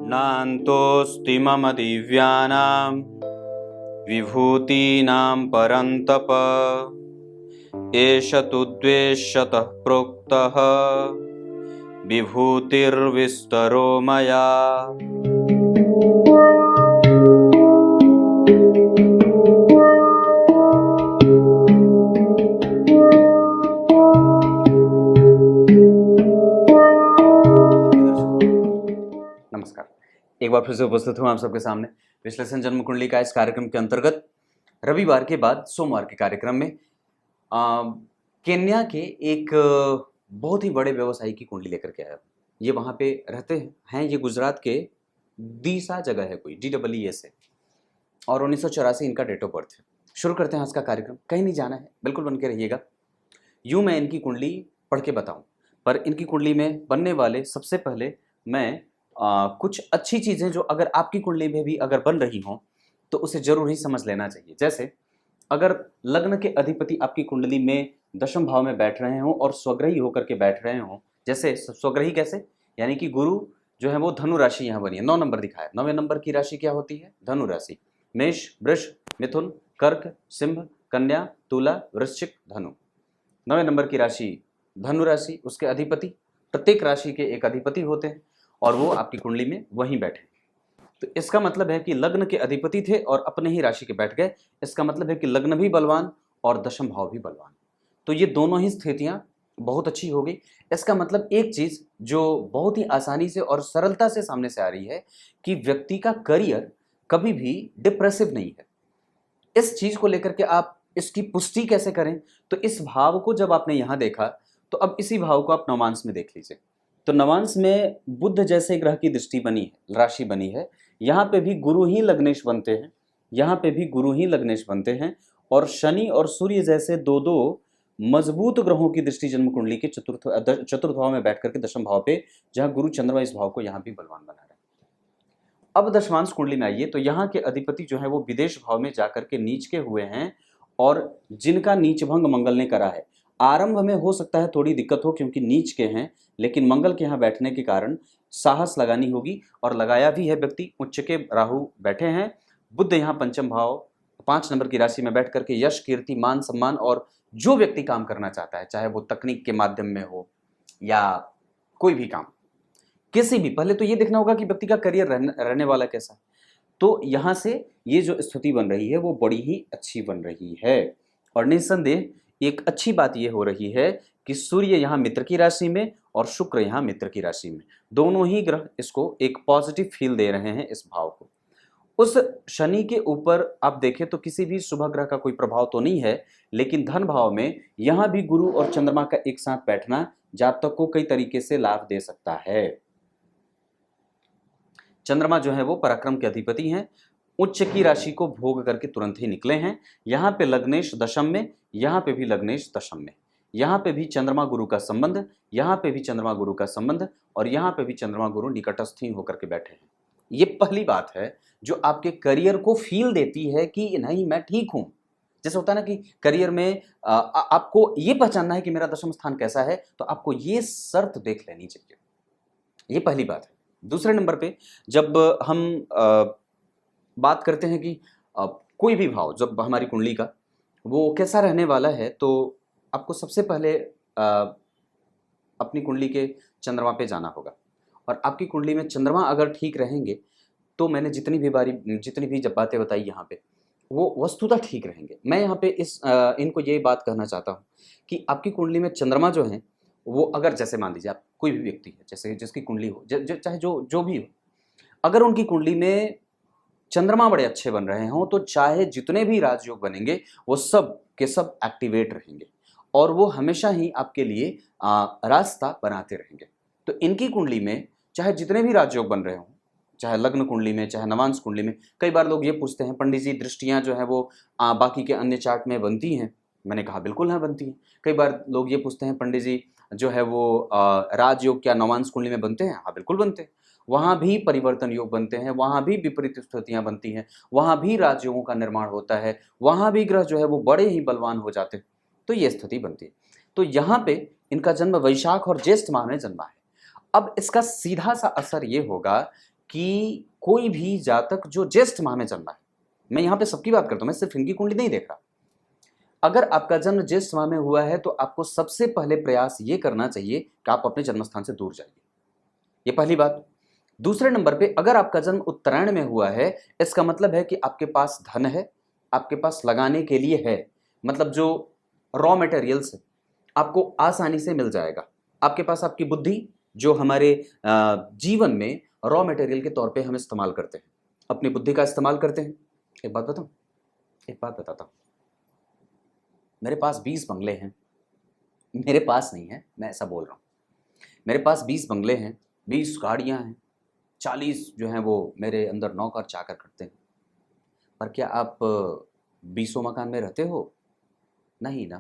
नान्तोऽस्ति मम दिव्यानां विभूतीनां परन्तप एष तु द्वेष्यतः प्रोक्तः विभूतिर्विस्तरो मया। नमस्कार, एक बार फिर से उपस्थित हूं आप सबके सामने विश्लेषण जन्म कुंडली का इस कार्यक्रम के अंतर्गत रविवार के बाद सोमवार के कार्यक्रम में केन्या के एक बहुत ही बड़े व्यवसायी की कुंडली लेकर के आया हूं। ये वहां पे रहते हैं, ये गुजरात के दीसा जगह है कोई DEES है और 1984 इनका डेट ऑफ बर्थ है। शुरू करते हैं आज का कार्यक्रम। कहीं नहीं जाना है, बिल्कुल बन के रहिएगा। यूं मैं इनकी कुंडली पढ़ के बताऊं, पर इनकी कुंडली में बनने वाले सबसे पहले मैं कुछ अच्छी चीज़ें जो अगर आपकी कुंडली में भी अगर बन रही हों तो उसे जरूर ही समझ लेना चाहिए। जैसे अगर लग्न के अधिपति आपकी कुंडली में दशम भाव में बैठ रहे हों और स्वग्रही होकर के बैठ रहे हों, जैसे स्वग्रही कैसे, यानी कि गुरु जो है वो धनु राशि यहाँ बनी है, 9 नंबर दिखाया। 9वें नंबर की राशि क्या होती है? धनु राशि। मेष, वृष, मिथुन, कर्क, सिंह, कन्या, तुला, वृश्चिक, धनु। 9वें नंबर की राशि धनु राशि, उसके अधिपति प्रत्येक राशि के एक अधिपति होते हैं और वो आपकी कुंडली में वहीं बैठे। तो इसका मतलब है कि लग्न के अधिपति थे और अपने ही राशि के बैठ गए। इसका मतलब है कि लग्न भी बलवान और दशम भाव भी बलवान। तो ये दोनों ही स्थितियां बहुत अच्छी हो गई। इसका मतलब एक चीज जो बहुत ही आसानी से और सरलता से सामने से आ रही है कि व्यक्ति का करियर कभी भी डिप्रेसिव नहीं है। इस चीज को लेकर के आप इसकी पुष्टि कैसे करें? तो इस भाव को जब आपने यहां देखा तो अब इसी भाव को आप नवांश में देख लीजिए। तो नवांश में बुध जैसे ग्रह की दृष्टि बनी है, राशि बनी है। यहाँ पे भी गुरु ही लग्नेश बनते हैं, यहाँ पे भी गुरु ही लग्नेश बनते हैं और शनि और सूर्य जैसे दो मजबूत ग्रहों की दृष्टि जन्म कुंडली के चतुर्थ भाव में बैठ करके दशम भाव पे, जहाँ गुरु चंद्रमा इस भाव को यहाँ भी बलवान बना रहे हैं। अब दशमांश कुंडली में आइए तो यहाँ के अधिपति जो है वो विदेश भाव में जाकर के नीच के हुए हैं और जिनका नीच भंग मंगल ने करा है। आरंभ में हो सकता है थोड़ी दिक्कत हो क्योंकि नीच के हैं, लेकिन मंगल के यहाँ बैठने के कारण साहस लगानी होगी और लगाया भी है व्यक्ति। उच्च के राहु बैठे हैं, बुध यहाँ पंचम भाव 5 नंबर की राशि में बैठ करके यश, कीर्ति, मान, सम्मान और जो व्यक्ति काम करना चाहता है, चाहे वो तकनीक के माध्यम में हो या कोई भी काम, किसी भी, पहले तो ये देखना होगा कि व्यक्ति का करियर रहने वाला कैसा है। तो यहाँ से ये जो स्थिति बन रही है वो बड़ी ही अच्छी बन रही है और निस्संदेह एक अच्छी बात ये हो रही है कि सूर्य यहाँ मित्र की राशि में और शुक्र यहाँ मित्र की राशि में, दोनों ही ग्रह इसको एक पॉजिटिव फील दे रहे हैं इस भाव को। उस शनि के ऊपर आप देखें तो किसी भी शुभ ग्रह का कोई प्रभाव तो नहीं है, लेकिन धन भाव में यहाँ भी गुरु और चंद्रमा का एक साथ बैठना जातक को कई तरीके से लाभ दे सकता है। चंद्रमा जो है वो पराक्रम के अधिपति हैं, उच्च की राशि को भोग करके तुरंत ही निकले हैं। यहाँ पे लग्नेश दशम में, यहाँ पे भी लग्नेश दशम में, यहाँ पे भी चंद्रमा गुरु का संबंध, यहाँ पे भी चंद्रमा गुरु का संबंध और यहाँ पे भी चंद्रमा गुरु निकटस्थ ही होकर के बैठे हैं। ये पहली बात है जो आपके करियर को फील देती है कि नहीं मैं ठीक हूं। जैसे होता है ना कि करियर में आपको ये पहचानना है कि मेरा दशम स्थान कैसा है, तो आपको ये शर्त देख लेनी चाहिए। ये पहली बात है। दूसरे नंबर पे जब हम बात करते हैं कि कोई भी भाव जब हमारी कुंडली का वो कैसा रहने वाला है, तो आपको सबसे पहले अपनी कुंडली के चंद्रमा पे जाना होगा और आपकी कुंडली में चंद्रमा अगर ठीक रहेंगे तो मैंने जितनी भी जब बातें बताई यहाँ पे वो वस्तुतः ठीक रहेंगे। मैं यहाँ पे इनको ये बात कहना चाहता हूँ कि आपकी कुंडली में चंद्रमा जो है वो अगर, जैसे मान लीजिए आप कोई भी व्यक्ति है, जैसे जिसकी कुंडली हो, चाहे जो भी हो, अगर उनकी कुंडली में चंद्रमा बड़े अच्छे बन रहे हों तो चाहे जितने भी राजयोग बनेंगे वो सब के सब एक्टिवेट रहेंगे और वो हमेशा ही आपके लिए रास्ता बनाते रहेंगे। तो इनकी कुंडली में चाहे जितने भी राजयोग बन रहे हों, चाहे लग्न कुंडली में चाहे नवांश कुंडली में, कई बार लोग ये पूछते हैं पंडित जी दृष्टियां जो है वो बाकी के अन्य चार्ट में बनती हैं? मैंने कहा बिल्कुल हाँ बनती हैं। कई बार लोग ये पूछते हैं पंडित जी जो है वो राजयोग क्या नवांश कुंडली में बनते हैं? हाँ बिल्कुल बनते हैं। वहाँ भी परिवर्तन योग बनते हैं, वहाँ भी विपरीत स्थितियाँ बनती हैं, वहाँ भी राजयोगों का निर्माण होता है, वहाँ भी ग्रह जो है वो बड़े ही बलवान हो जाते हैं। तो ये स्थिति बनती है। तो यहाँ पे इनका जन्म वैशाख और ज्येष्ठ माह में जन्मा है। अब इसका सीधा सा असर ये होगा कि कोई भी जातक जो ज्येष्ठ माह में जन्मा है, मैं यहाँ पे सबकी बात करता हूँ, मैं सिर्फ इनकी कुंडली नहीं देख रहा, अगर आपका जन्म ज्येष्ठ माह में हुआ है तो आपको सबसे पहले प्रयास ये करना चाहिए कि आप अपने जन्मस्थान से दूर जाइए। ये पहली बात। दूसरे नंबर पे अगर आपका जन्म उत्तरायण में हुआ है, इसका मतलब है कि आपके पास धन है, आपके पास लगाने के लिए है, मतलब जो रॉ मटेरियल्स है आपको आसानी से मिल जाएगा। आपके पास आपकी बुद्धि, जो हमारे जीवन में रॉ मटेरियल के तौर पे हम इस्तेमाल करते हैं, अपनी बुद्धि का इस्तेमाल करते हैं। एक बात बताऊं, एक बात बताता हूं, मेरे पास 20 बंगले हैं, मेरे पास नहीं है, मैं ऐसा बोल रहा हूँ, मेरे पास 20 बंगले हैं, 20 गाड़ियां हैं, 40 जो हैं वो मेरे अंदर नौकर चाकर करते हैं, पर क्या आप 20 मकान में रहते हो? नहीं ना।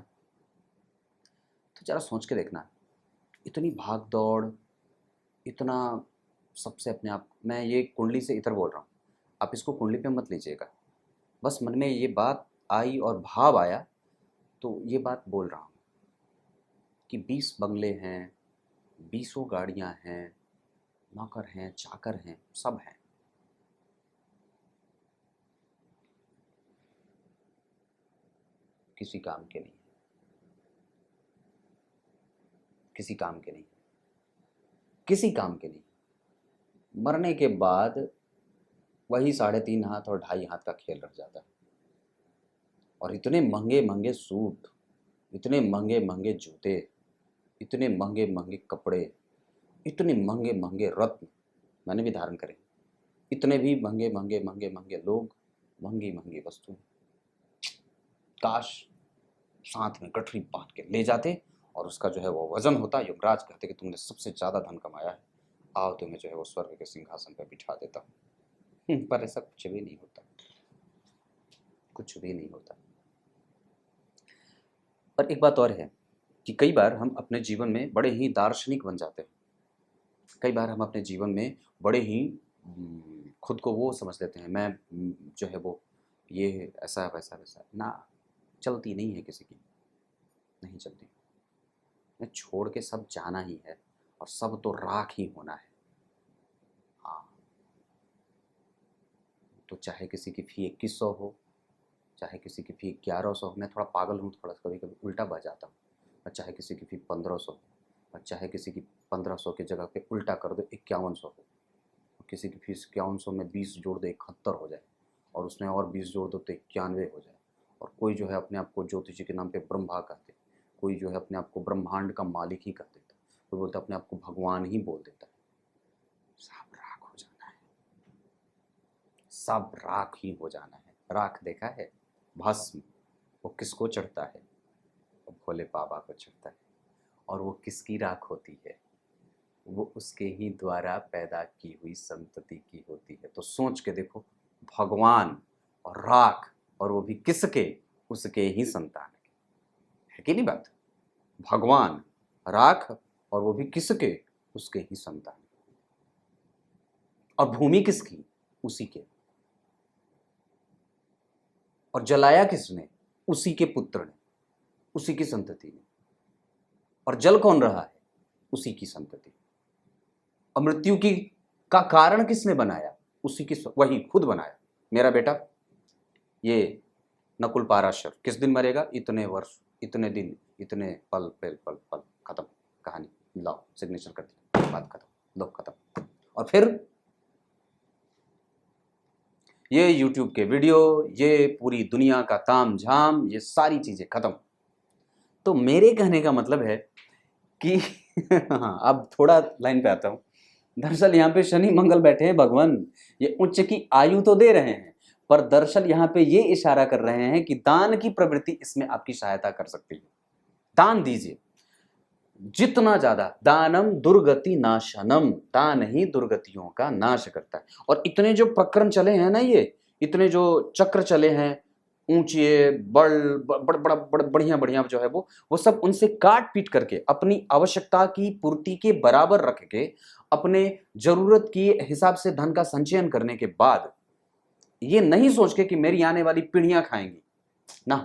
तो जरा सोच के देखना, इतनी भाग दौड़, इतना सबसे अपने आप, मैं ये कुंडली से इतर बोल रहा हूँ, आप इसको कुंडली पे मत लीजिएगा, बस मन में ये बात आई और भाव आया तो ये बात बोल रहा हूँ कि 20 बंगले हैं, 20 गाड़ियाँ हैं, नौकर हैं, चाकर हैं, सब हैं। किसी काम के नहीं, किसी काम के नहीं, किसी काम के नहीं। मरने के बाद वही 3.5 हाथ और 2.5 हाथ का खेल रह जाता है। और इतने महंगे महंगे सूट, इतने महंगे महंगे जूते, इतने महंगे महंगे कपड़े, इतने महंगे महंगे रत्न मैंने भी धारण करे, इतने भी महंगे महंगे महंगे महंगे लोग, महंगी महंगी वस्तुएं, काश साथ में गठरी बांध के ले जाते और उसका जो है वो वजन होता, युवराज कहते कि तुमने सबसे ज़्यादा धन कमाया है, आओ तुम्हें जो है वो स्वर्ग के सिंहासन पर बिठा देता हूँ। पर ऐसा कुछ भी नहीं होता, कुछ भी नहीं होता। पर एक बात और है कि कई बार हम अपने जीवन में बड़े ही दार्शनिक बन जाते हैं, कई बार हम अपने जीवन में बड़े ही खुद को वो समझ लेते हैं, मैं जो है वो ये ऐसा वैसा वैसा ना, चलती नहीं है किसी की, नहीं चलती। मैं छोड़ के सब जाना ही है और सब तो राख ही होना है। हाँ, तो चाहे किसी की फ़ी 2100 हो, चाहे किसी की फ़ी 1100 हो, मैं थोड़ा पागल हूँ, थोड़ा कभी कभी उल्टा बह जाता हूँ, और चाहे किसी की फ़ी 1500 हो, और चाहे किसी की 1500 की जगह पे उल्टा कर दो 5100 हो, किसी की फीस 5100 में 20 जोड़ दो 71 हो जाए, और उसमें और 20 जोड़ दो तो 91 हो जाए। और कोई जो है अपने आप को ज्योतिषी के नाम पे ब्रह्मा कहते, कोई जो है अपने आप को ब्रह्मांड का मालिक ही कह देता, कोई बोलता अपने आप को भगवान ही बोल देता है। सब राख हो जाना है, सब राख ही हो जाना है। राख देखा है, भस्म, वो किसको चढ़ता है? वो भोले बाबा को चढ़ता है। और वो किसकी राख होती है? वो उसके ही द्वारा पैदा की हुई संतति की होती है। तो सोच के देखो, भगवान और राख, और वो भी किसके? उसके ही संतान है कि नहीं बात? भगवान, राख, और वो भी किसके? उसके ही संतान। और भूमि किसकी? उसी के। और जलाया किसने? उसी के पुत्र ने, उसी की संतति ने। और जल कौन रहा है? उसी की संतति। और मृत्यु की का कारण किसने बनाया? उसी की, वही खुद बनाया। मेरा बेटा ये नकुल पाराशर किस दिन मरेगा? इतने वर्ष, इतने दिन, इतने पल पल पल पल, खत्म कहानी, लाओ सिग्नेचर कर दी, बात खत्म, लो खत्म। और फिर ये YouTube के वीडियो, ये पूरी दुनिया का ताम झाम, ये सारी चीजें खत्म। तो मेरे कहने का मतलब है कि हाँ, अब थोड़ा लाइन पे आता हूं। दरअसल यहाँ पे शनि मंगल बैठे हैं भगवान, ये उच्च की आयु तो दे रहे हैं, पर दरअसल यहाँ पे ये इशारा कर रहे हैं कि दान की प्रवृत्ति इसमें आपकी सहायता कर सकती है। दान दीजिए जितना ज्यादा, दानम दुर्गति नाशनम, दान ही दुर्गतियों का नाश करता है। और इतने जो प्रकरण चले हैं ना, ये इतने जो चक्र चले हैं, ऊंचे बढ़िया बढ़िया जो है वो सब उनसे काट पीट करके अपनी आवश्यकता की पूर्ति के बराबर रख के अपने जरूरत के हिसाब से धन का संचयन करने के बाद, ये नहीं सोच के कि मेरी आने वाली पीढ़ियां खाएंगी ना।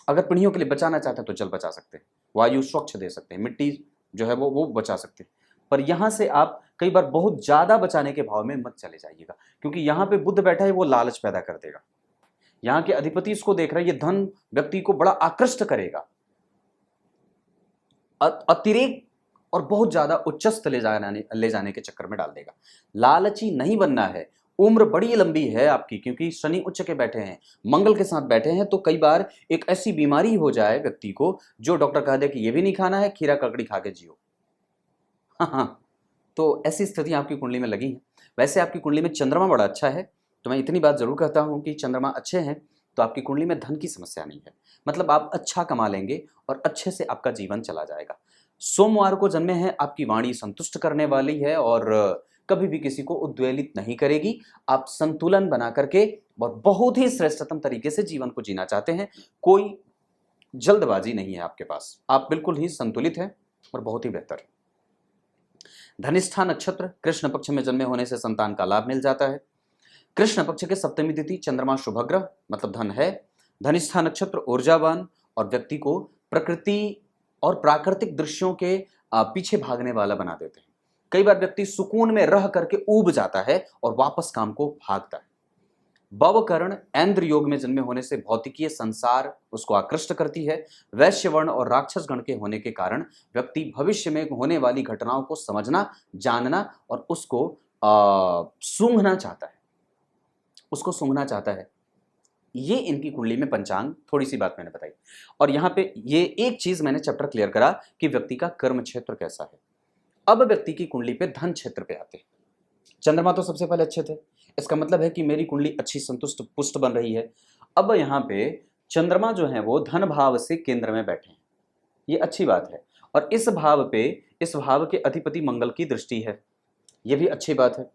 अगर पीढ़ियों के लिए बचाना चाहते हैं तो जल बचा सकते हैं, वायु स्वच्छ दे सकते हैं, मिट्टी जो है वो बचा सकते हैं, पर यहां से आप कई बार बहुत ज्यादा बचाने के भाव में मत चले जाइएगा, क्योंकि यहां पे बुध बैठा है, वो लालच पैदा कर देगा। यहाँ के अधिपति इसको देख रहे हैं, ये धन व्यक्ति को बड़ा आकृष्ट करेगा, अतिरेक और बहुत ज्यादा उच्चस्थ ले जाने के चक्कर में डाल देगा। लालची नहीं बनना है। उम्र बड़ी लंबी है आपकी, क्योंकि शनि उच्च के बैठे हैं, मंगल के साथ बैठे हैं, तो कई बार एक ऐसी बीमारी हो जाए व्यक्ति को जो डॉक्टर कह दे कि ये भी नहीं खाना है, खीरा ककड़ी खा के जियो। हाँ, तो ऐसी स्थिति आपकी कुंडली में लगी है। वैसे आपकी कुंडली में चंद्रमा बड़ा अच्छा है, तो मैं इतनी बात जरूर कहता हूं कि चंद्रमा अच्छे हैं तो आपकी कुंडली में धन की समस्या नहीं है। मतलब आप अच्छा कमा लेंगे और अच्छे से आपका जीवन चला जाएगा। सोमवार को जन्मे हैं, आपकी वाणी संतुष्ट करने वाली है और कभी भी किसी को उद्वेलित नहीं करेगी। आप संतुलन बना करके और बहुत ही श्रेष्ठतम तरीके से जीवन को जीना चाहते हैं। कोई जल्दबाजी नहीं है आपके पास, आप बिल्कुल ही संतुलित हैं और बहुत ही बेहतर। धनिष्ठा नक्षत्र कृष्ण पक्ष में जन्मे होने से संतान का लाभ मिल जाता है। कृष्ण पक्ष के सप्तमी तिथि चंद्रमा शुभ ग्रह, मतलब धन है। धनिष्ठा नक्षत्र ऊर्जावान और व्यक्ति को प्रकृति और प्राकृतिक दृश्यों के पीछे भागने वाला बना देते हैं। कई बार व्यक्ति सुकून में रह करके ऊब जाता है और वापस काम को भागता है। भवकरण ऐन्द्र योग में जन्मे होने से भौतिकीय संसार उसको आकृष्ट करती है। वैश्य वर्ण और राक्षस गण के होने के कारण व्यक्ति भविष्य में होने वाली घटनाओं को समझना, जानना और उसको सूंघना चाहता है, उसको सूंघना चाहता है। ये इनकी कुंडली में पंचांग, थोड़ी सी बात मैंने बताई। और यहां पे ये एक चीज मैंने चैप्टर क्लियर करा कि व्यक्ति का कर्म क्षेत्र कैसा है। अब व्यक्ति की कुंडली पे धन क्षेत्र पे आते हैं। चंद्रमा तो सबसे पहले अच्छे थे, इसका मतलब है कि मेरी कुंडली अच्छी संतुष्ट पुष्ट बन रही है। अब यहाँ पे चंद्रमा जो है वो धन भाव से केंद्र में बैठे हैं, ये अच्छी बात है। और इस भाव के अधिपति मंगल की दृष्टि है, ये भी अच्छी बात है।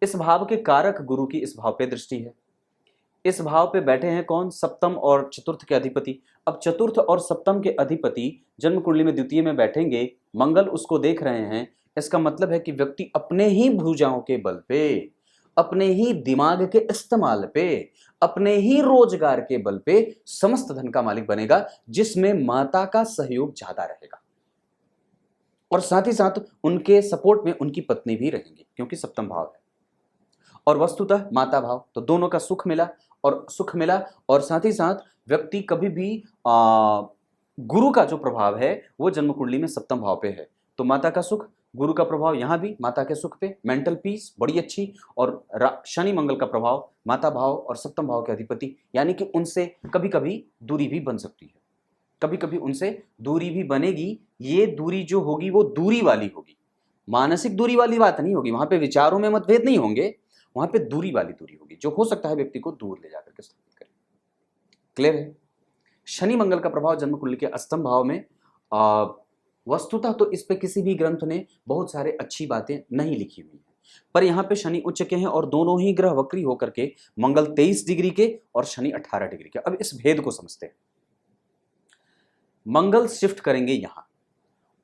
इस भाव के कारक गुरु की इस भाव पे दृष्टि है। इस भाव पे बैठे हैं कौन? सप्तम और चतुर्थ के अधिपति। अब चतुर्थ और सप्तम के अधिपति जन्म कुंडली में द्वितीय में बैठेंगे, मंगल उसको देख रहे हैं। इसका मतलब है कि व्यक्ति अपने ही भुजाओं के बल पे, अपने ही दिमाग के इस्तेमाल पे, अपने ही रोजगार के बल पे समस्त धन का मालिक बनेगा, जिसमें माता का सहयोग ज्यादा रहेगा और साथ ही साथ उनके सपोर्ट में उनकी पत्नी भी रहेंगी, क्योंकि सप्तम भाव है और वस्तुतः माता भाव। तो दोनों का सुख मिला और साथ ही साथ व्यक्ति कभी भी गुरु का जो प्रभाव है वो जन्म कुंडली में सप्तम भाव पे है, तो माता का सुख, गुरु का प्रभाव यहाँ भी माता के सुख पे, मेंटल पीस बड़ी अच्छी। और शनि मंगल का प्रभाव माता भाव और सप्तम भाव के अधिपति, यानी कि उनसे कभी कभी दूरी भी बन सकती है, कभी कभी उनसे दूरी भी बनेगी। ये दूरी जो होगी वो दूरी वाली होगी, मानसिक दूरी वाली बात नहीं होगी, वहां पे विचारों में मतभेद नहीं होंगे, वहां पे दूरी वाली दूरी होगी जो हो सकता है व्यक्ति को दूर ले जाकर के स्थापित करे। क्लियर है? शनि मंगल का प्रभाव जन्म कुंडली के अष्टम भाव में, वस्तुतः तो इस पे किसी भी ग्रंथ ने बहुत सारे अच्छी बातें नहीं लिखी हुई है, पर यहाँ पे शनि उच्च के हैं और दोनों ही ग्रह वक्री होकर के, मंगल 23 डिग्री के और शनि 18 डिग्री के। अब इस भेद को समझते हैं। मंगल शिफ्ट करेंगे यहां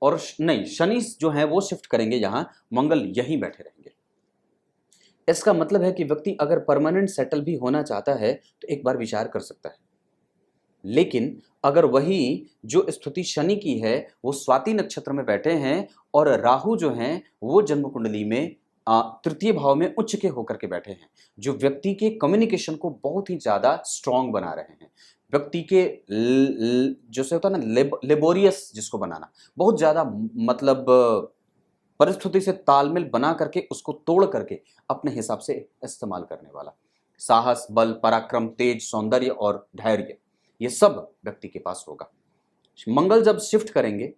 और नहीं, शनि जो है वो शिफ्ट करेंगे यहां, मंगल यहीं बैठे रहेंगे। इसका मतलब है कि व्यक्ति अगर परमानेंट सेटल भी होना चाहता है तो एक बार विचार कर सकता है। लेकिन अगर वही जो स्थिति शनि की है वो स्वाति नक्षत्र में बैठे हैं और राहु जो हैं वो जन्म कुंडली में तृतीय भाव में उच्च के होकर के बैठे हैं, जो व्यक्ति के कम्युनिकेशन को बहुत ही ज्यादा स्ट्रांग बना रहे हैं। व्यक्ति के जैसे होता है ना लेबोरियस, जिसको बनाना बहुत ज्यादा, मतलब परिस्थिति से तालमेल बना करके उसको तोड़ करके अपने हिसाब से इस्तेमाल करने वाला, साहस, बल, पराक्रम, तेज, सौंदर्य और धैर्य, ये सब व्यक्ति के पास होगा। मंगल जब शिफ्ट करेंगे,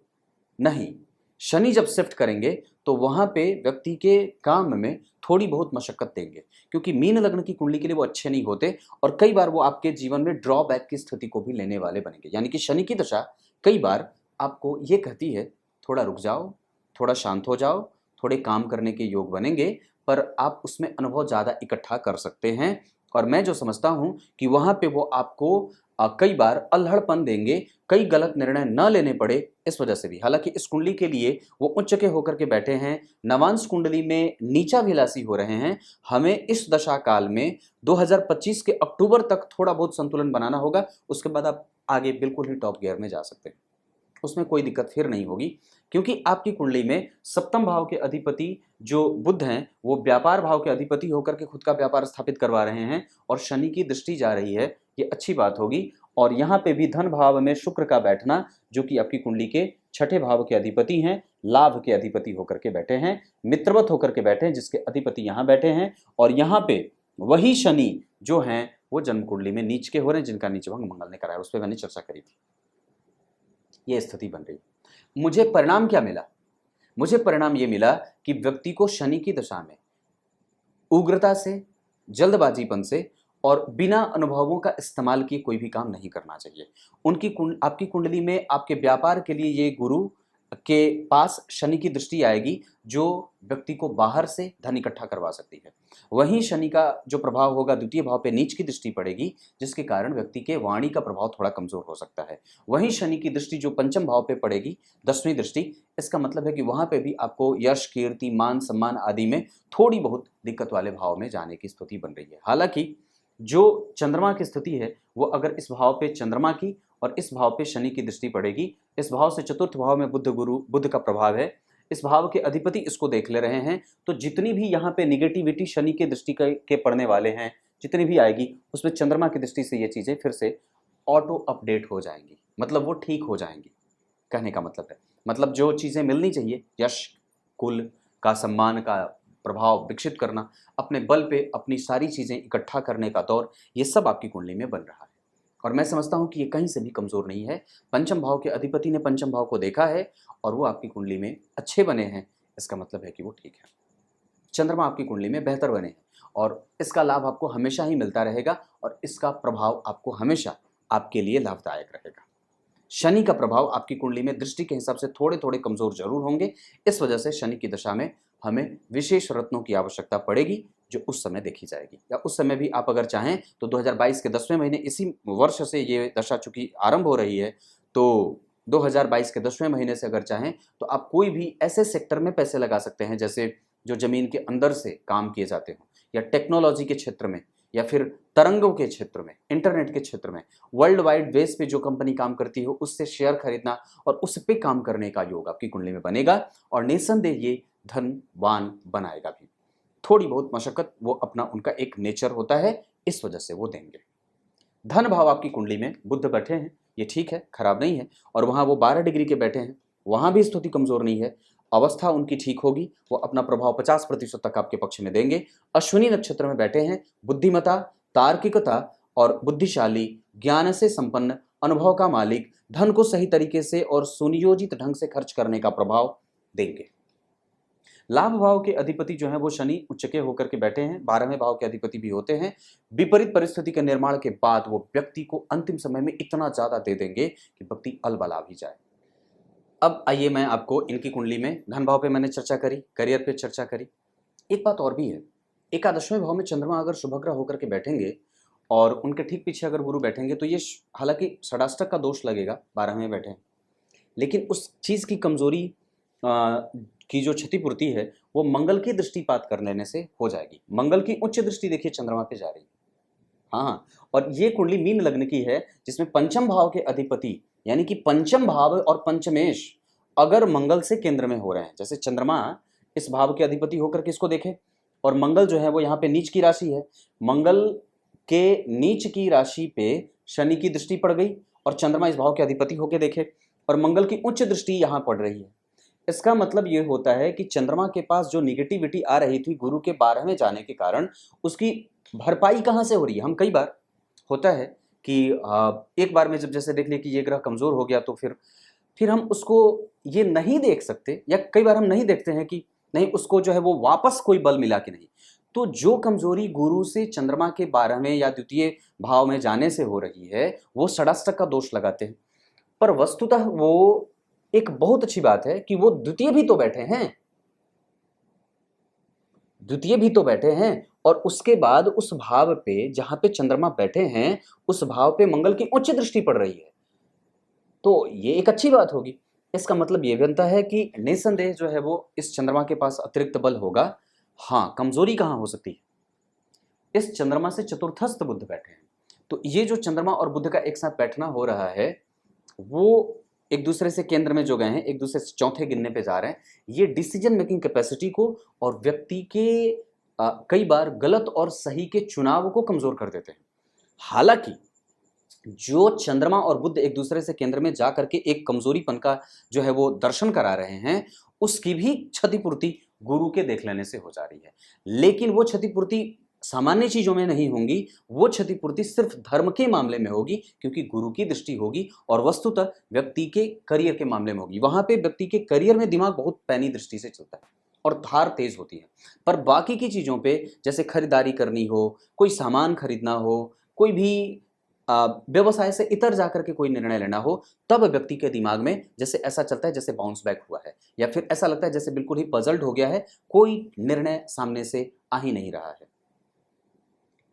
नहीं, शनि जब शिफ्ट करेंगे तो वहां पे व्यक्ति के काम में थोड़ी बहुत मशक्कत देंगे, क्योंकि मीन लग्न की कुंडली के लिए वो अच्छे नहीं होते और कई बार वो आपके जीवन में ड्रॉबैक की स्थिति को भी लेने वाले बनेंगे। यानी कि शनि की दशा कई बार आपको ये कहती है थोड़ा रुक जाओ, थोड़ा शांत हो जाओ, थोड़े काम करने के योग बनेंगे, पर आप उसमें अनुभव ज़्यादा इकट्ठा कर सकते हैं। और मैं जो समझता हूं कि वहां पे वो आपको कई बार अल्हड़पन देंगे, कई गलत निर्णय न लेने पड़े इस वजह से भी। हालांकि इस कुंडली के लिए वो उच्च के होकर के बैठे हैं, नवांश कुंडली में नीचाभिलाषी हो रहे हैं। हमें इस दशा काल में 2025 के अक्टूबर तक थोड़ा बहुत संतुलन बनाना होगा, उसके बाद आप आगे बिल्कुल ही टॉप गियर में जा सकते हैं, उसमें कोई दिक्कत फिर नहीं होगी। क्योंकि आपकी कुंडली में सप्तम भाव के अधिपति जो बुध हैं वो व्यापार भाव के अधिपति होकर के खुद का व्यापार स्थापित करवा रहे हैं और शनि की दृष्टि जा रही है, ये अच्छी बात होगी। और यहाँ पे भी धन भाव में शुक्र का बैठना जो कि आपकी कुंडली के छठे भाव के अधिपति हैं, लाभ के अधिपति होकर के बैठे हैं, मित्रवत होकर के बैठे हैं, जिसके अधिपति यहाँ बैठे हैं। और यहाँ पे वही शनि जो हैं वो जन्म कुंडली में नीच के हो रहे हैं, जिनका नीच भंग मंगल ने कराया, उस पर मैंने चर्चा करी थी। ये स्थिति बन रही। मुझे परिणाम क्या मिला? मुझे परिणाम ये मिला कि व्यक्ति को शनि की दशा में उग्रता से, जल्दबाजीपन से और बिना अनुभवों का इस्तेमाल किए कोई भी काम नहीं करना चाहिए। आपकी कुंडली में आपके व्यापार के लिए ये गुरु के पास शनि की दृष्टि आएगी जो व्यक्ति को बाहर से धन इकट्ठा करवा सकती है। वहीं शनि का जो प्रभाव होगा द्वितीय भाव पे नीच की दृष्टि पड़ेगी, जिसके कारण व्यक्ति के वाणी का प्रभाव थोड़ा कमजोर हो सकता है। वहीं शनि की दृष्टि जो पंचम भाव पे पड़ेगी, 10वीं दृष्टि, इसका मतलब है कि वहां पे भी आपको यश, कीर्ति, मान, सम्मान आदि में थोड़ी बहुत दिक्कत वाले भाव में जाने की स्थिति बन रही है। हालांकि जो चंद्रमा की स्थिति है वो अगर इस भाव पे चंद्रमा की और इस भाव पे शनि की दृष्टि पड़ेगी, इस भाव से चतुर्थ भाव में बुध का प्रभाव है, इस भाव के अधिपति इसको देख ले रहे हैं, तो जितनी भी यहाँ पे निगेटिविटी शनि के दृष्टि के पड़ने वाले हैं, जितनी भी आएगी उसमें चंद्रमा की दृष्टि से ये चीजें फिर से ऑटो अपडेट हो जाएंगी, मतलब वो ठीक हो जाएंगी। कहने का मतलब है, मतलब जो चीजें मिलनी चाहिए, यश, कुल का, सम्मान का प्रभाव विकसित करना, अपने बल पे अपनी सारी चीजें इकट्ठा करने का दौर, ये सब आपकी कुंडली में बन रहा है। और मैं समझता हूं कि ये कहीं से भी कमजोर नहीं है। पंचम भाव के अधिपति ने पंचम भाव को देखा है और वो आपकी कुंडली में अच्छे बने हैं, इसका मतलब है कि वो ठीक है। चंद्रमा आपकी कुंडली में बेहतर बने हैं और इसका लाभ आपको हमेशा ही मिलता रहेगा और इसका प्रभाव आपको हमेशा आपके लिए लाभदायक रहेगा। शनि का प्रभाव आपकी कुंडली में दृष्टि के हिसाब से थोड़े थोड़े कमजोर जरूर होंगे, इस वजह से शनि की दशा में हमें विशेष रत्नों की आवश्यकता पड़ेगी जो उस समय देखी जाएगी। या उस समय भी आप अगर चाहें तो 2022 के 10वें महीने, इसी वर्ष से ये दशा चूंकि आरंभ हो रही है, तो 2022 के 10वें महीने से अगर चाहें तो आप कोई भी ऐसे सेक्टर में पैसे लगा सकते हैं जैसे जो जमीन के अंदर से काम किए जाते हो, या टेक्नोलॉजी के क्षेत्र में, या फिर तरंगों के क्षेत्र में, इंटरनेट के क्षेत्र में, वर्ल्ड वाइड बेस पे जो कंपनी काम करती हो उससे शेयर खरीदना और उस पे काम करने का योग आपकी कुंडली में बनेगा और निसंदेह ये धनवान बनाएगा भी। थोड़ी बहुत मशक्कत वो अपना उनका एक नेचर होता है, इस वजह से वो देंगे। धन भाव आपकी कुंडली में बुध बैठे हैं, ये ठीक है, खराब नहीं है, और वहां वो 12 डिग्री के बैठे हैं, वहां भी स्थिति कमजोर नहीं है, अवस्था उनकी ठीक होगी, वो अपना प्रभाव 50% तक आपके पक्ष में देंगे। अश्विनी नक्षत्र में बैठे हैं, बुद्धिमता, तार्किकता और बुद्धिशाली, ज्ञान से संपन्न, अनुभव का मालिक, धन को सही तरीके से और सुनियोजित ढंग से खर्च करने का प्रभाव देंगे। लाभ भाव के अधिपति जो है वो शनि उच्च के होकर के बैठे हैं, 12वें भाव के अधिपति भी होते हैं। विपरीत परिस्थिति के निर्माण के बाद वो व्यक्ति को अंतिम समय में इतना ज्यादा दे देंगे कि व्यक्ति अलबला भी जाए। अब आइए मैं आपको इनकी कुंडली में धन भाव पे मैंने चर्चा करी, करियर पे चर्चा करी, एक बात और भी है। एकादशवें भाव में चंद्रमा अगर शुभग्रह होकर के बैठेंगे और उनके ठीक पीछे अगर गुरु बैठेंगे तो ये हालांकि षडाष्टक का दोष लगेगा, 12वें बैठे हैं, लेकिन उस चीज की कमजोरी की जो क्षतिपूर्ति है वो मंगल की दृष्टिपात कर लेने से हो जाएगी। मंगल की उच्च दृष्टि देखिए चंद्रमा पे जा रही है। हाँ, और ये कुंडली मीन लग्न की है जिसमें पंचम भाव के अधिपति यानी कि पंचम भाव और पंचमेश अगर मंगल से केंद्र में हो रहे हैं, जैसे चंद्रमा इस भाव के अधिपति होकर के इसको देखे और मंगल जो है वो यहाँ पे नीच की राशि है, मंगल के नीच की राशि पे शनि की दृष्टि पड़ गई और चंद्रमा इस भाव के अधिपति होकर देखे और मंगल की उच्च दृष्टि यहाँ पड़ रही है। इसका मतलब ये होता है कि चंद्रमा के पास जो निगेटिविटी आ रही थी गुरु के 12वें जाने के कारण, उसकी भरपाई कहाँ से हो रही है। हम कई बार होता है कि एक बार में जब जैसे देख लिया कि ये ग्रह कमजोर हो गया तो फिर हम उसको ये नहीं देख सकते, या कई बार हम नहीं देखते हैं कि नहीं उसको जो है वो वापस कोई बल मिला कि नहीं। तो जो कमजोरी गुरु से चंद्रमा के 12वें या द्वितीय भाव में जाने से हो रही है वो षडाष्टक का दोष लगाते हैं, पर वस्तुतः वो एक बहुत अच्छी बात है कि वो द्वितीय भी तो बैठे हैं, द्वितीय भी तो बैठे हैं और उसके बाद उस भाव पे जहां पे चंद्रमा बैठे हैं उस भाव पे मंगल की उच्च दृष्टि पड़ रही है, तो ये एक अच्छी बात होगी। इसका मतलब ये बनता है कि निसंदेह जो है वो इस चंद्रमा के पास अतिरिक्त बल होगा। हाँ, कमजोरी कहां हो सकती है, इस चंद्रमा से चतुर्थस्थ बुध बैठे हैं, तो ये जो चंद्रमा और बुध का एक साथ बैठना हो रहा है वो एक दूसरे से केंद्र में जो गए हैं, एक दूसरे से चौथे गिनने पे जा रहे हैं, ये डिसीजन मेकिंग कैपेसिटी को और व्यक्ति के कई बार गलत और सही के चुनाव को कमजोर कर देते हैं। हालांकि जो चंद्रमा और बुध एक दूसरे से केंद्र में जा करके एक कमजोरीपन का जो है वो दर्शन करा रहे हैं, उसकी भी क्षतिपूर्ति गुरु के देख लेने से हो जा रही है। लेकिन वो क्षतिपूर्ति सामान्य चीजों में नहीं होंगी, वो क्षतिपूर्ति सिर्फ धर्म के मामले में होगी, क्योंकि गुरु की दृष्टि होगी और वस्तुतः व्यक्ति के करियर के मामले में होगी। वहां पे व्यक्ति के करियर में दिमाग बहुत पैनी दृष्टि से चलता है और धार तेज होती है। पर बाकी की चीजों पे, जैसे खरीदारी करनी हो, कोई सामान खरीदना हो, कोई भी व्यवसाय से इतर जाकर के कोई निर्णय लेना हो, तब व्यक्ति के दिमाग में जैसे ऐसा चलता है जैसे बाउंस बैक हुआ है, या फिर ऐसा लगता है जैसे बिल्कुल ही पजल्ड हो गया है, कोई निर्णय सामने से आ ही नहीं रहा है।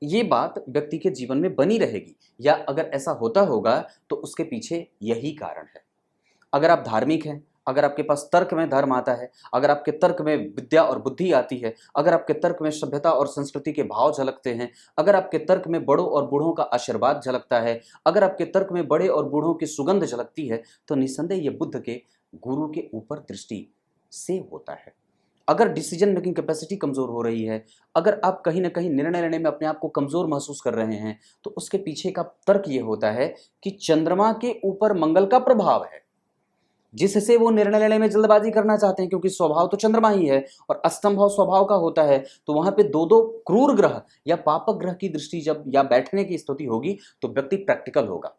ये बात व्यक्ति के जीवन में बनी रहेगी, या अगर ऐसा होता होगा तो उसके पीछे यही कारण है। अगर आप धार्मिक हैं, अगर आपके पास तर्क में धर्म आता है, अगर आपके तर्क में विद्या और बुद्धि आती है, अगर आपके तर्क में सभ्यता और संस्कृति के भाव झलकते हैं, अगर आपके तर्क में बड़ों और बूढ़ों का आशीर्वाद झलकता है, अगर आपके तर्क में बड़े और बूढ़ों की सुगंध झलकती है, तो निस्संदेह ये बुद्ध के गुरु के ऊपर दृष्टि से होता है। अगर डिसीजन मेकिंग कैपेसिटी कमजोर हो रही है, अगर आप कहीं ना कहीं निर्णय लेने में अपने आप को कमजोर महसूस कर रहे हैं, तो उसके पीछे का तर्क ये होता है कि चंद्रमा के ऊपर मंगल का प्रभाव है, जिससे वो निर्णय लेने में जल्दबाजी करना चाहते हैं, क्योंकि स्वभाव तो चंद्रमा ही है और अष्टम भाव स्वभाव का होता है। तो वहां पे दो दो क्रूर ग्रह या पापक ग्रह की दृष्टि जब या बैठने की स्थिति होगी, तो व्यक्ति प्रैक्टिकल होगा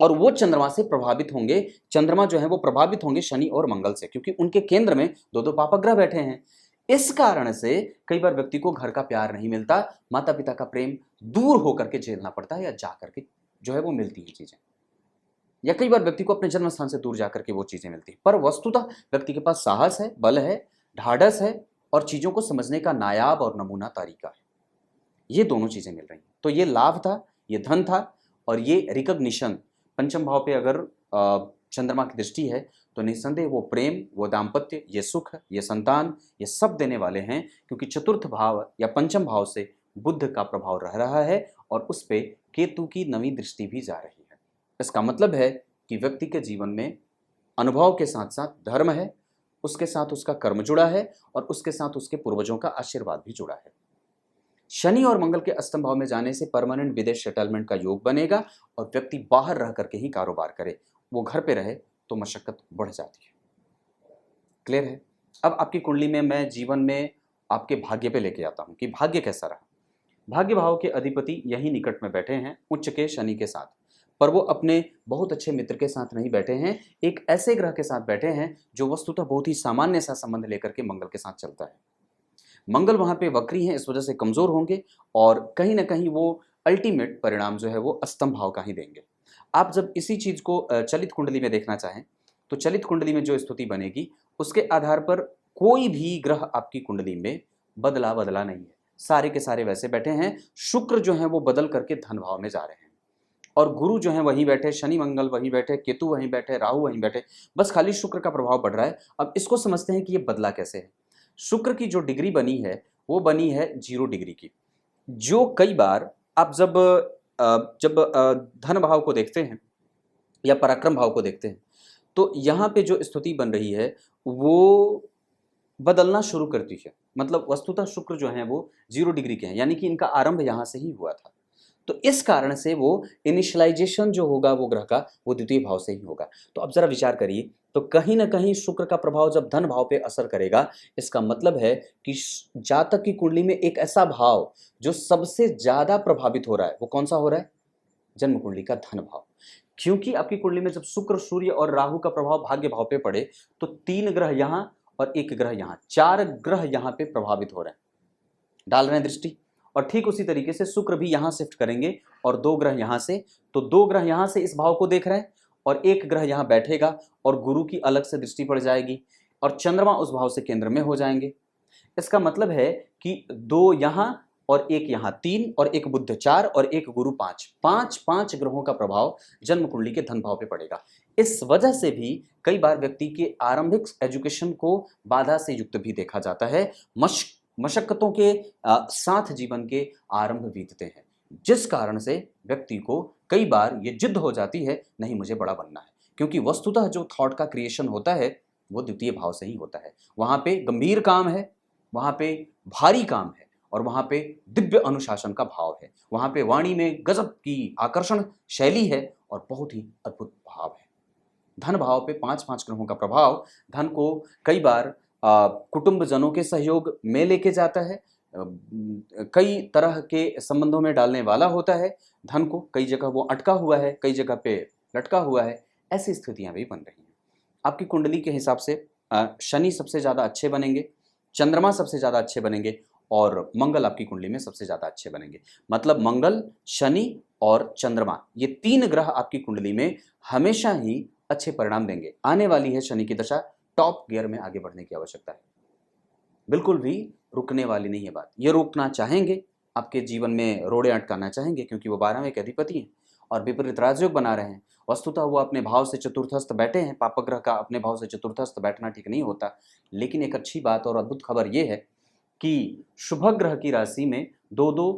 और वो चंद्रमा से प्रभावित होंगे। चंद्रमा जो है वो प्रभावित होंगे शनि और मंगल से, क्योंकि उनके केंद्र में दो दो पापक ग्रह बैठे हैं। इस कारण से कई बार व्यक्ति को घर का प्यार नहीं मिलता, माता पिता का प्रेम दूर होकर के झेलना पड़ता है, या जा करके जो है वो मिलती है चीजें, या कई बार व्यक्ति को अपने जन्म स्थान से दूर जाकर के वो चीजें मिलती है। पर वस्तुतः व्यक्ति के पास साहस है, बल है, ढाढ़स है और चीजों को समझने का नायाब और नमूना तरीका है। ये दोनों चीजें मिल रही हैं। तो ये लाभ था, ये धन था, और ये रिकॉग्निशन। पंचम भाव पे अगर चंद्रमा की दृष्टि है तो निस्संदेह वो प्रेम, वो दाम्पत्य, ये सुख, ये संतान, ये सब देने वाले हैं, क्योंकि चतुर्थ भाव या पंचम भाव से बुध का प्रभाव रह रहा है और उस पे केतु की नवी दृष्टि भी जा रही है। इसका मतलब है कि व्यक्ति के जीवन में अनुभव के साथ साथ धर्म है, उसके साथ उसका कर्म जुड़ा है और उसके साथ उसके पूर्वजों का आशीर्वाद भी जुड़ा है। शनि और मंगल के अष्टम भाव में जाने से परमानेंट विदेश सेटलमेंट का योग बनेगा और व्यक्ति बाहर रह करके ही कारोबार करे, वो घर पे रहे तो मशक्कत बढ़ जाती है। क्लियर है? अब आपकी कुंडली में मैं जीवन में आपके भाग्य पे लेके आता हूं कि भाग्य कैसा रहा। भाग्य भाव के अधिपति यही निकट में बैठे हैं उच्च के शनि के साथ, पर वो अपने बहुत अच्छे मित्र के साथ नहीं बैठे हैं, एक ऐसे ग्रह के साथ बैठे हैं जो वस्तुतः बहुत ही सामान्य सा संबंध लेकर के मंगल के साथ चलता है। मंगल वहां पे वक्री हैं, इस वजह से कमजोर होंगे और कहीं ना कहीं वो अल्टीमेट परिणाम जो है वो अष्टम भाव का ही देंगे। आप जब इसी चीज को चलित कुंडली में देखना चाहें तो चलित कुंडली में जो स्थिति बनेगी उसके आधार पर कोई भी ग्रह आपकी कुंडली में बदला बदला नहीं है, सारे के सारे वैसे बैठे हैं। शुक्र जो है वो बदल करके धन भाव में जा रहे हैं और गुरु जो है वहीं बैठे, शनि मंगल वहीं बैठे, केतु वहीं बैठे, राहु वहीं बैठे, बस खाली शुक्र का प्रभाव बढ़ रहा है। अब इसको समझते हैं कि ये बदला कैसे है। शुक्र की जो डिग्री बनी है वो बनी है 0 डिग्री की, जो कई बार आप जब धन भाव को देखते हैं या पराक्रम भाव को देखते हैं तो यहाँ पे जो स्थिति बन रही है वो बदलना शुरू करती है। मतलब वस्तुतः शुक्र जो है वो 0 डिग्री के हैं, यानी कि इनका आरंभ यहाँ से ही हुआ था। तो इस कारण से वो इनिशियलाइजेशन जो होगा वो ग्रह का वो द्वितीय भाव से ही होगा। तो अब जरा विचार करिए, तो कहीं ना कहीं शुक्र का प्रभाव जब धन भाव पे असर करेगा, इसका मतलब है कि जातक की कुंडली में एक ऐसा भाव जो सबसे ज्यादा प्रभावित हो रहा है वो कौन सा हो रहा है? जन्म कुंडली का धन भाव। क्योंकि आपकी कुंडली में जब शुक्र, सूर्य और राहु का प्रभाव भाग्य भाव पे पड़े तो 3 ग्रह यहां और 1 ग्रह यहां, 4 ग्रह यहां पे प्रभावित हो रहे हैं, डाल रहे हैं दृष्टि। और ठीक उसी तरीके से शुक्र भी यहां शिफ्ट करेंगे और 2 ग्रह यहां से, तो 2 ग्रह यहां से इस भाव को देख रहे हैं और 1 ग्रह यहां बैठेगा और गुरु की अलग से दृष्टि पड़ जाएगी और चंद्रमा उस भाव से केंद्र में हो जाएंगे। इसका मतलब है कि 2 यहां और 1 यहां, 3 और 1 बुध 4 और 1 गुरु 5, 5 ग्रहों का प्रभाव जन्म कुंडली के धन भाव पे पड़ेगा। इस वजह से भी कई बार व्यक्ति के आरंभिक एजुकेशन को बाधा से युक्त भी देखा जाता है। मशक्कतों के साथ जीवन के आरंभ बीतते हैं, जिस कारण से व्यक्ति को कई बार ये जिद हो जाती है, नहीं मुझे बड़ा बनना है, क्योंकि वस्तुतः जो थॉट का क्रिएशन होता है वो द्वितीय भाव से ही होता है। वहाँ पे गंभीर काम है, वहाँ पे भारी काम है, और वहाँ पे दिव्य अनुशासन का भाव है। वहाँ पे वाणी में गजब की आकर्षण शैली है और बहुत ही अद्भुत भाव है। धन भाव पे 5-5 ग्रहों का प्रभाव धन को कई बार कुटुंब जनों के सहयोग में लेके जाता है, कई तरह के संबंधों में डालने वाला होता है। धन को कई जगह वो अटका हुआ है, कई जगह पे लटका हुआ है, ऐसी स्थितियां भी बन रही हैं। आपकी कुंडली के हिसाब से शनि सबसे ज़्यादा अच्छे बनेंगे, चंद्रमा सबसे ज़्यादा अच्छे बनेंगे, और मंगल आपकी कुंडली में सबसे ज़्यादा अच्छे बनेंगे। मतलब मंगल, शनि और चंद्रमा, ये 3 ग्रह आपकी कुंडली में हमेशा ही अच्छे परिणाम देंगे। आने वाली है शनि की दशा, टॉप गियर में आगे बढ़ने की आवश्यकता है, बिल्कुल भी रुकने वाली नहीं है बात। ये रोकना चाहेंगे, आपके जीवन में रोड़े अटकाना चाहेंगे, क्योंकि वो 12वें के अधिपति हैं और विपरीत राजयोग बना रहे हैं। वस्तुतः वो अपने भाव से चतुर्थस्थ बैठे हैं, पापक ग्रह का अपने भाव से चतुर्थस्थ बैठना ठीक नहीं होता। लेकिन एक अच्छी बात और अद्भुत खबर ये है कि शुभ ग्रह की राशि में 2-2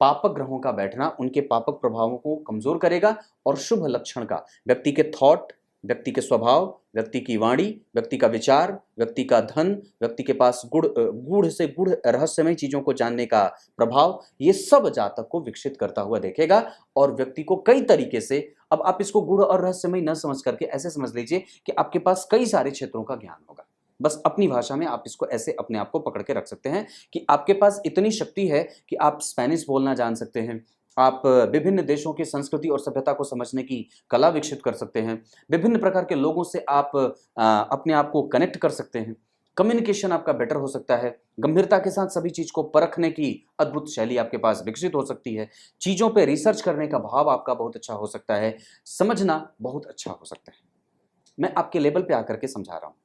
पापक ग्रहों का बैठना उनके पापक प्रभावों को कमजोर करेगा, और शुभ लक्षण का व्यक्ति के थॉट, व्यक्ति के स्वभाव, व्यक्ति की वाणी, व्यक्ति का विचार, व्यक्ति का धन, व्यक्ति के पास गूढ़ से गूढ़ रहस्यमय चीजों को जानने का प्रभाव, ये सब जातक को विकसित करता हुआ देखेगा। और व्यक्ति को कई तरीके से, अब आप इसको गूढ़ और रहस्यमय न समझ करके ऐसे समझ लीजिए कि आपके पास कई सारे क्षेत्रों का ज्ञान होगा। बस अपनी भाषा में आप इसको ऐसे अपने आप को पकड़ के रख सकते हैं कि आपके पास इतनी शक्ति है कि आप स्पेनिश बोलना जान सकते हैं, आप विभिन्न देशों की संस्कृति और सभ्यता को समझने की कला विकसित कर सकते हैं, विभिन्न प्रकार के लोगों से आप अपने आप को कनेक्ट कर सकते हैं, कम्युनिकेशन आपका बेटर हो सकता है, गंभीरता के साथ सभी चीज को परखने की अद्भुत शैली आपके पास विकसित हो सकती है, चीजों पे रिसर्च करने का भाव आपका बहुत अच्छा हो सकता है, समझना बहुत अच्छा हो सकता है। मैं आपके लेवल पे आकर के समझा रहा हूं।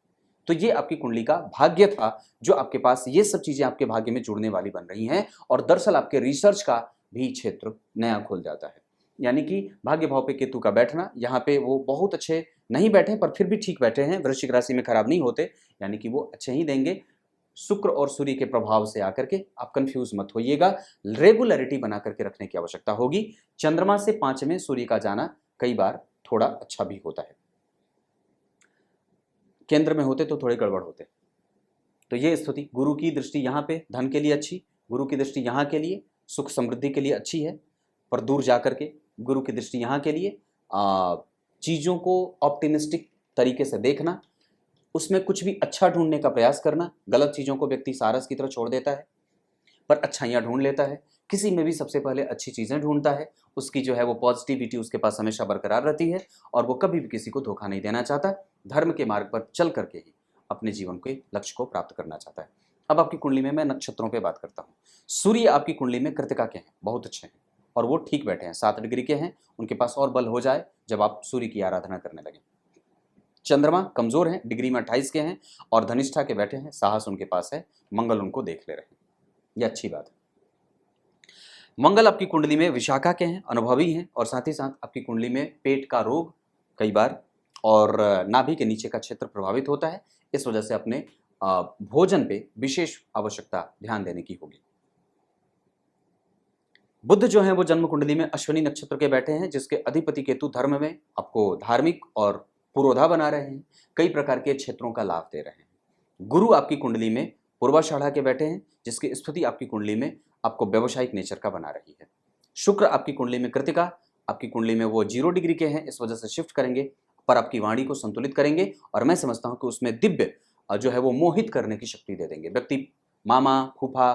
तो ये आपकी कुंडली का भाग्य था, जो आपके पास ये सब चीजें आपके भाग्य में जुड़ने वाली बन रही हैं, और दरअसल आपके रिसर्च का भी क्षेत्र नया खुल जाता है। यानी कि भाग्य भाव पे केतु का बैठना, यहाँ पे वो बहुत अच्छे नहीं बैठे पर फिर भी ठीक बैठे हैं, वृश्चिक राशि में खराब नहीं होते, यानी कि वो अच्छे ही देंगे। शुक्र और सूर्य के प्रभाव से आकर के आप कंफ्यूज मत होइएगा, रेगुलरिटी बना करके रखने की आवश्यकता होगी। चंद्रमा से 5 में सूर्य का जाना कई बार थोड़ा अच्छा भी होता है, केंद्र में होते तो थोड़े गड़बड़ होते। तो ये स्थिति, गुरु की दृष्टि यहाँ पे धन के लिए अच्छी, गुरु की दृष्टि यहाँ के लिए सुख समृद्धि के लिए अच्छी है, पर दूर जा करके गुरु की दृष्टि यहाँ के लिए चीज़ों को ऑप्टिमिस्टिक तरीके से देखना, उसमें कुछ भी अच्छा ढूंढने का प्रयास करना। गलत चीज़ों को व्यक्ति सारस की तरह छोड़ देता है, पर अच्छाइयाँ ढूंढ लेता है। किसी में भी सबसे पहले अच्छी चीज़ें ढूंढता है, उसकी जो है वो पॉजिटिविटी उसके पास हमेशा बरकरार रहती है, और वो कभी भी किसी को धोखा नहीं देना चाहता, धर्म के मार्ग पर चल करके ही अपने जीवन के लक्ष्य को प्राप्त करना चाहता है। अब आपकी कुंडली में मैं नक्षत्रों पे बात करता हूँ। सूर्य आपकी कुंडली में कृतिका के हैं, बहुत अच्छे हैं, और वो ठीक बैठे हैं, 7 डिग्री के हैं, उनके पास और बल हो जाए जब आप सूर्य की आराधना करने लगे। चंद्रमा कमजोर हैं, डिग्री में 28 के हैं, और धनिष्ठा के बैठे हैं, साहस उनके पास है, मंगल उनको देख ले रहे हैं, ये अच्छी बात है। मंगल आपकी कुंडली में विशाखा के हैं, अनुभवी हैं, और साथ ही साथ आपकी कुंडली में पेट का रोग कई बार और नाभि के नीचे का क्षेत्र प्रभावित होता है। इस वजह से अपने भोजन पे विशेष आवश्यकता ध्यान देने की होगी। बुध जो है वो जन्म कुंडली में अश्विनी नक्षत्र के बैठे हैं, जिसके अधिपति केतु धर्म में आपको धार्मिक और पुरोधा बना रहे हैं, कई प्रकार के क्षेत्रों का लाभ दे रहे हैं। गुरु आपकी कुंडली में पूर्वाषाढ़ा के बैठे हैं, जिसकी स्थिति आपकी कुंडली में आपको व्यवसायिक नेचर का बना रही है। शुक्र आपकी कुंडली में कृतिका, आपकी कुंडली में वो 0 डिग्री के हैं, इस वजह से शिफ्ट करेंगे, पर आपकी वाणी को संतुलित करेंगे, और मैं समझता हूँ कि उसमें दिव्य जो है वो मोहित करने की शक्ति दे देंगे। व्यक्ति मामा, फूफा,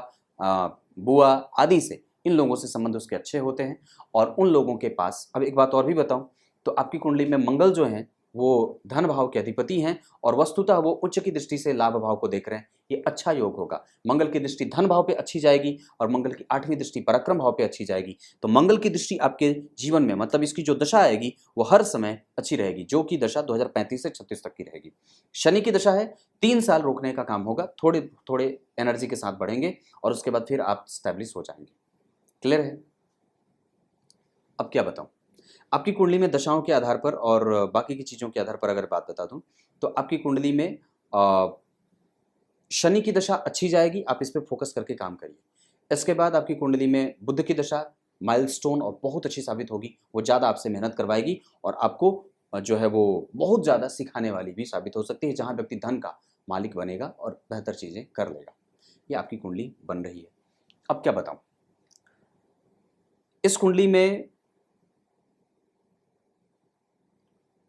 बुआ आदि से, इन लोगों से संबंध उसके अच्छे होते हैं, और उन लोगों के पास, अब एक बात और भी बताऊं, तो आपकी कुंडली में मंगल जो हैं वो धन भाव के अधिपति हैं, और वस्तुतः वो उच्च की दृष्टि से लाभ भाव को देख रहे हैं। ये अच्छा योग होगा। मंगल की दृष्टि धन भाव पे अच्छी जाएगी, और मंगल की 8वीं दृष्टि पराक्रम भाव पे अच्छी जाएगी। तो मंगल की दृष्टि आपके जीवन में, मतलब इसकी जो दशा आएगी वो हर समय अच्छी रहेगी, जो कि दशा 2035 से 36 तक की रहेगी। शनि की दशा है, 3 साल रोकने का काम होगा, थोड़े थोड़े एनर्जी के साथ बढ़ेंगे, और उसके बाद फिर आप स्टैब्लिश हो जाएंगे। क्लियर है? अब क्या बताऊं, आपकी कुंडली में दशाओं के आधार पर और बाकी की चीज़ों के आधार पर अगर बात बता दूं, तो आपकी कुंडली में शनि की दशा अच्छी जाएगी, आप इस पर फोकस करके काम करिए। इसके बाद आपकी कुंडली में बुध की दशा माइलस्टोन और बहुत अच्छी साबित होगी, वो ज़्यादा आपसे मेहनत करवाएगी, और आपको जो है वो बहुत ज़्यादा सिखाने वाली भी साबित हो सकती है, जहाँ व्यक्ति धन का मालिक बनेगा और बेहतर चीज़ें कर लेगा। ये आपकी कुंडली बन रही है। अब क्या बताऊं, इस कुंडली में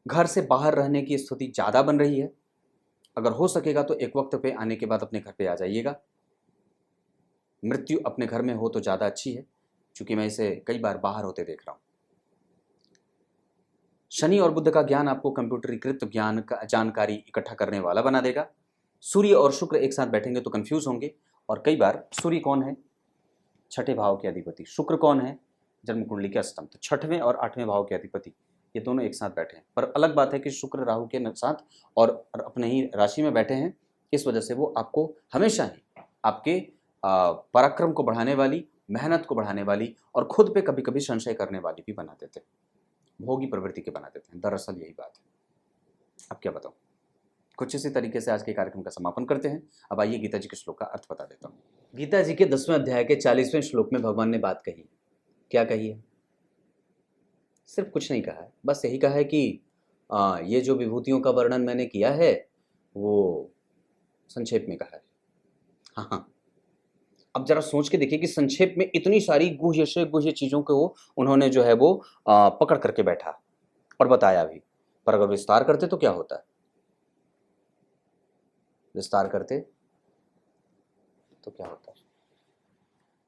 घर से बाहर रहने की स्थिति ज़्यादा बन रही है। अगर हो सकेगा तो एक वक्त पे आने के बाद अपने घर पे आ जाइएगा। मृत्यु अपने घर में हो तो ज़्यादा अच्छी है, क्योंकि मैं इसे कई बार बाहर होते देख रहा हूँ। शनि और बुध का ज्ञान आपको कंप्यूटरीकृत ज्ञान का जानकारी इकट्ठा करने वाला बना देगा। सूर्य और शुक्र एक साथ बैठेंगे तो कंफ्यूज होंगे, और कई बार सूर्य कौन है, छठे भाव के अधिपति, शुक्र कौन है, जन्म कुंडली के अष्टम, तो छठवें और आठवें भाव के अधिपति ये दोनों एक साथ बैठे हैं। पर अलग बात है कि शुक्र राहु के साथ और अपने ही राशि में बैठे हैं, इस वजह से वो आपको हमेशा ही आपके पराक्रम को बढ़ाने वाली, मेहनत को बढ़ाने वाली और खुद पे कभी कभी संशय करने वाली भी बना देते हैं, भोगी प्रवृत्ति के बना देते हैं। दरअसल यही बात है। अब क्या बताऊं, कुछ इसी तरीके से आज के कार्यक्रम का समापन करते हैं। अब आइए गीता जी के श्लोक का अर्थ बता देता हूँ। गीता जी के 10वें अध्याय के 40वें श्लोक में भगवान ने बात कही। क्या कही है? सिर्फ कुछ नहीं कहा है, बस यही कहा है कि ये जो विभूतियों का वर्णन मैंने किया है वो संक्षेप में कहा है। हाँ, अब जरा सोच के देखिए कि संक्षेप में इतनी सारी गुह्य से गुह्य चीज़ों को उन्होंने जो है वो पकड़ करके बैठा और बताया भी। पर अगर विस्तार करते तो क्या होता है? विस्तार करते तो क्या होता है?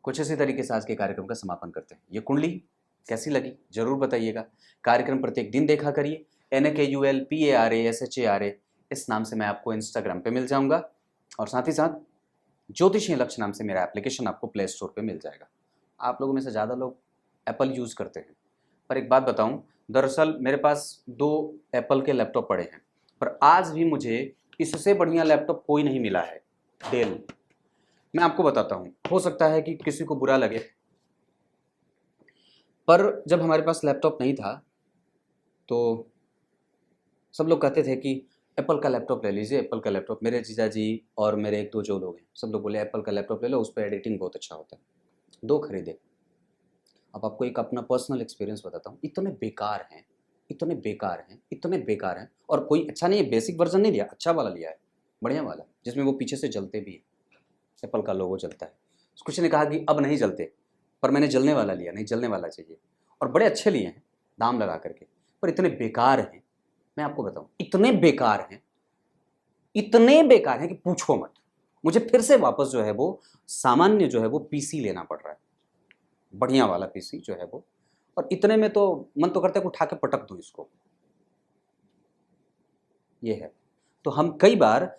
कुछ इसी तरीके से आज के कार्यक्रम का समापन करते हैं। ये कुंडली कैसी लगी जरूर बताइएगा। कार्यक्रम प्रत्येक दिन देखा करिए। NAKULPARASHARA इस नाम से मैं आपको इंस्टाग्राम पे मिल जाऊंगा, और साथ ही साथ ज्योतिषीय लक्ष्य नाम से मेरा एप्लीकेशन आपको प्ले स्टोर पे मिल जाएगा। आप लोगों में से ज़्यादा लोग एप्पल यूज़ करते हैं, पर एक बात बताऊं, दरअसल मेरे पास 2 एप्पल के लैपटॉप पड़े हैं, पर आज भी मुझे इससे बढ़िया लैपटॉप कोई नहीं मिला है। डेल, मैं आपको बताता हूँ, हो सकता है कि किसी को बुरा लगे, पर जब हमारे पास लैपटॉप नहीं था तो सब लोग कहते थे कि एप्पल का लैपटॉप ले लीजिए, एप्पल का लैपटॉप। मेरे जीजा जी और मेरे 1-2 जो लोग हैं, सब लोग बोले एप्पल का लैपटॉप ले लो, उस पर एडिटिंग बहुत अच्छा होता है। 2 खरीदे। अब आपको एक अपना पर्सनल एक्सपीरियंस बताता हूँ, इतने बेकार हैं, इतने बेकार हैं, इतने बेकार हैं, और कोई अच्छा नहीं है। बेसिक वर्जन नहीं लिया, अच्छा वाला लिया है, बढ़िया वाला, जिसमें वो पीछे से जलते भी है, एप्पल का लोगो जलता है। कुछ ने कहा कि अब नहीं जलते, पर मैंने जलने वाला लिया, नहीं जलने वाला चाहिए, और बड़े अच्छे लिए हैं दाम लगा करके, पर इतने बेकार हैं, मैं आपको बताऊं, इतने बेकार हैं, इतने बेकार हैं कि पूछो मत। मुझे फिर से वापस जो है वो सामान्य जो है वो पीसी लेना पड़ रहा है, बढ़िया वाला पीसी जो है वो, और इतने में तो मन तो करता है कि उठा के पटक दूं इसको। ये है, तो हम कई बार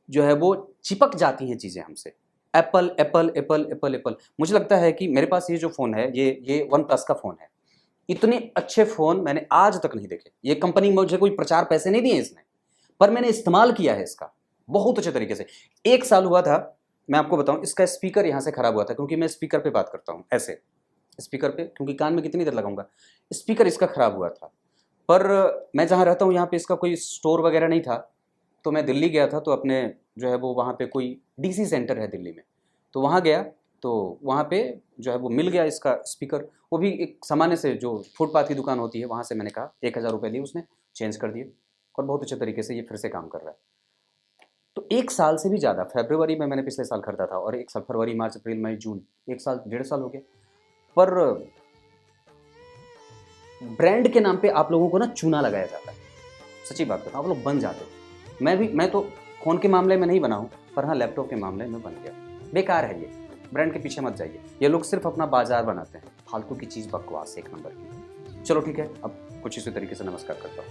जो है वो चिपक जाती हैं चीज़ें हमसे। Apple Apple Apple Apple Apple. मुझे लगता है कि मेरे पास ये जो फ़ोन है, ये OnePlus का फ़ोन है। इतने अच्छे फ़ोन मैंने आज तक नहीं देखे। ये कंपनी मुझे कोई प्रचार पैसे नहीं दिए इसने, पर मैंने इस्तेमाल किया है इसका बहुत अच्छे तरीके से। 1 साल हुआ था, मैं आपको बताऊं, इसका स्पीकर यहाँ से ख़राब हुआ था, क्योंकि मैं स्पीकर पे बात करता हूँ ऐसे, स्पीकर पे, क्योंकि कान में कितनी देर लगाऊंगा। स्पीकर इसका ख़राब हुआ था, पर मैं जहाँ रहता हूँ यहाँ पे इसका कोई स्टोर वगैरह नहीं था, तो मैं दिल्ली गया था, तो अपने जो है वो वहाँ पे कोई DC सेंटर है दिल्ली में, तो वहाँ गया, तो वहाँ पे जो है वो मिल गया इसका स्पीकर। वो भी एक सामान्य से जो फुटपाथ की दुकान होती है, वहाँ से मैंने कहा, 1000 रुपये दिए, उसने चेंज कर दिए, और बहुत अच्छे तरीके से ये फिर से काम कर रहा है। तो 1 साल से भी ज़्यादा, फरवरी में मैंने पिछले साल खरीदा था, और 1 साल, फरवरी मार्च अप्रैल मई जून, 1 साल 1.5 साल हो गया। पर ब्रांड के नाम पे आप लोगों को ना चूना लगाया जाता है, सच्ची बात बताऊं, आप लोग बन जाते हैं। मैं तो फ़ोन के मामले में नहीं बना हूँ, पर हाँ लैपटॉप के मामले में बन गया। बेकार है ये, ब्रांड के पीछे मत जाइए। ये लोग सिर्फ अपना बाजार बनाते हैं, फालतू की चीज़, बकवास एक नंबर की। चलो ठीक है, अब कुछ इसी तरीके से नमस्कार करता हूँ।